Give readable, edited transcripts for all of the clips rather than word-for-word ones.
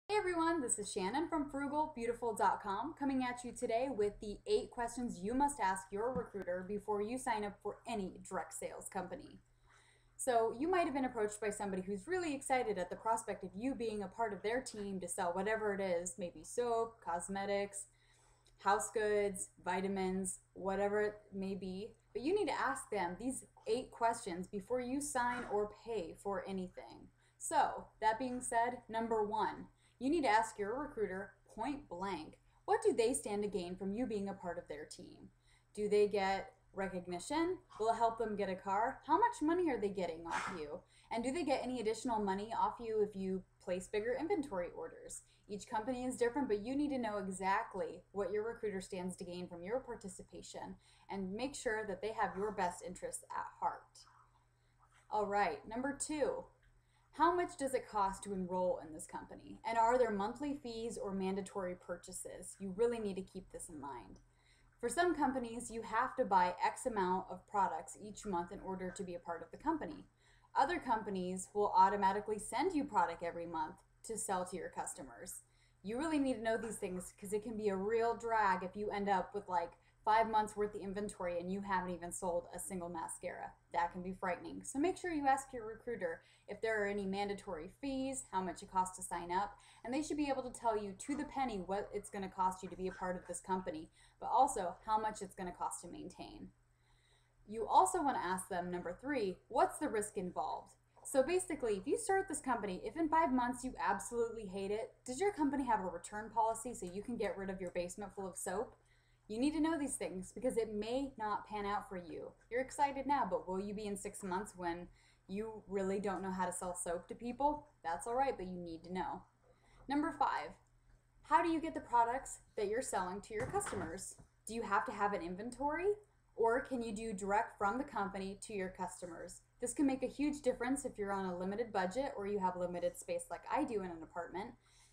Hey everyone, this is Shannon from frugalbeautiful.com coming at you today with the 8 questions you must ask your recruiter before you sign up for any direct sales company. So, you might have been approached by somebody who's really excited at the prospect of you being a part of their team to sell whatever it is, maybe soap, cosmetics, house goods, vitamins, whatever it may be. But you need to ask them these 8 questions before you sign or pay for anything. So, that being said, number 1, you need to ask your recruiter point blank, what do they stand to gain from you being a part of their team? Do they get recognition? Will it help them get a car? How much money are they getting off you? And do they get any additional money off you if you place bigger inventory orders? Each company is different, but you need to know exactly what your recruiter stands to gain from your participation and make sure that they have your best interests at heart. All right, number 2, how much does it cost to enroll in this company? And are there monthly fees or mandatory purchases? You really need to keep this in mind. For some companies, you have to buy X amount of products each month in order to be a part of the company. Other companies will automatically send you product every month to sell to your customers. You really need to know these things because it can be a real drag if you end up with like 5 months worth of inventory and you haven't even sold a single mascara. That can be frightening. So make sure you ask your recruiter if there are any mandatory fees, how much it costs to sign up, and they should be able to tell you to the penny what it's going to cost you to be a part of this company, but also how much it's going to cost to maintain. You also want to ask them, number 3, what's the risk involved? So basically, if you start this company, if in 5 months you absolutely hate it, does your company have a return policy so you can get rid of your basement full of soap? You need to know these things because it may not pan out for you. You're excited now, but will you be in 6 months when you really don't know how to sell soap to people? That's all right, but you need to know. Number 5, how do you get the products that you're selling to your customers? Do you have to have an inventory? Or can you do direct from the company to your customers? This can make a huge difference if you're on a limited budget or you have limited space like I do in an apartment.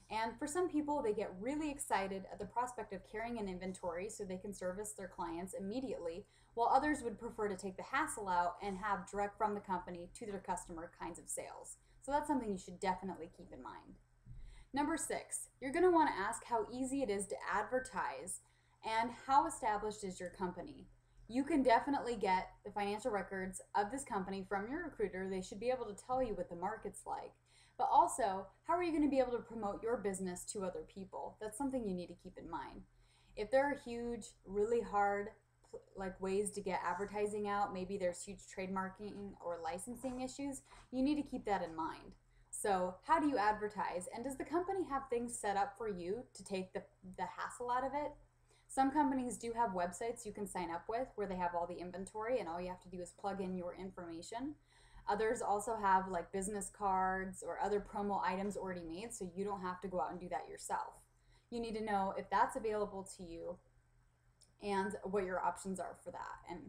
And for some people, they get really excited at the prospect of carrying an inventory so they can service their clients immediately, while others would prefer to take the hassle out and have direct from the company to their customer kinds of sales. So that's something you should definitely keep in mind. Number 6, you're going to want to ask how easy it is to advertise and how established is your company. You can definitely get the financial records of this company from your recruiter. They should be able to tell you what the market's like. But also, how are you going to be able to promote your business to other people? That's something you need to keep in mind. If there are huge, really hard like ways to get advertising out, maybe there's huge trademarking or licensing issues, you need to keep that in mind. So, how do you advertise? And does the company have things set up for you to take the hassle out of it? Some companies do have websites you can sign up with where they have all the inventory and all you have to do is plug in your information. Others also have like business cards or other promo items already made so you don't have to go out and do that yourself. You need to know if that's available to you and what your options are for that. And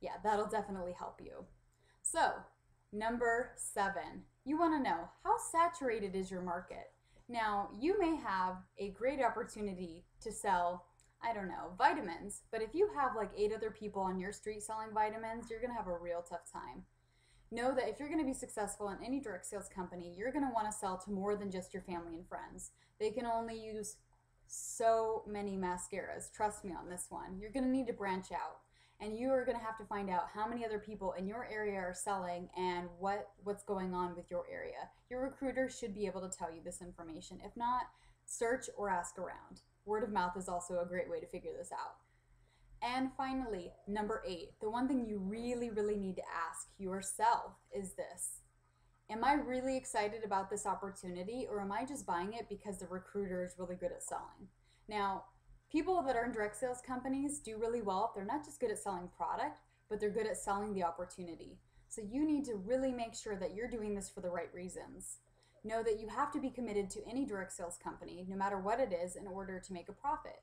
yeah, that'll definitely help you. So, number 7, you want to know how saturated is your market? Now, you may have a great opportunity to sell, I don't know, vitamins, but if you have like 8 other people on your street selling vitamins, you're going to have a real tough time. Know that if you're going to be successful in any direct sales company, you're going to want to sell to more than just your family and friends. They can only use so many mascaras. Trust me on this one. You're going to need to branch out. And you are going to have to find out how many other people in your area are selling and what's going on with your area. Your recruiter should be able to tell you this information. If not, search or ask around. Word of mouth is also a great way to figure this out. And finally, number 8, the one thing you really, really need to ask yourself is this. Am I really excited about this opportunity, or am I just buying it because the recruiter is really good at selling? Now, people that are in direct sales companies do really well if they're not just good at selling product, but they're good at selling the opportunity. So you need to really make sure that you're doing this for the right reasons. Know that you have to be committed to any direct sales company, no matter what it is, in order to make a profit.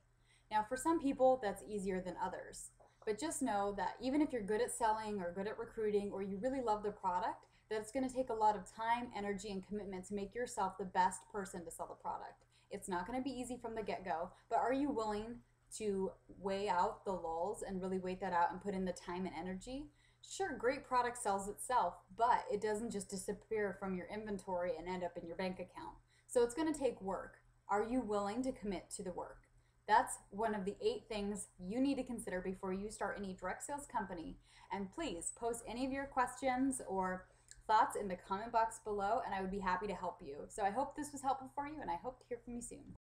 Now, for some people, that's easier than others. But just know that even if you're good at selling or good at recruiting or you really love the product, that it's going to take a lot of time, energy, and commitment to make yourself the best person to sell the product. It's not going to be easy from the get-go, but are you willing to weigh out the lulls and really wait that out and put in the time and energy? Sure, great product sells itself, but it doesn't just disappear from your inventory and end up in your bank account. So it's going to take work. Are you willing to commit to the work? That's one of the 8 things you need to consider before you start any direct sales company. And please post any of your questions or thoughts in the comment box below, and I would be happy to help you. So I hope this was helpful for you, and I hope to hear from you soon.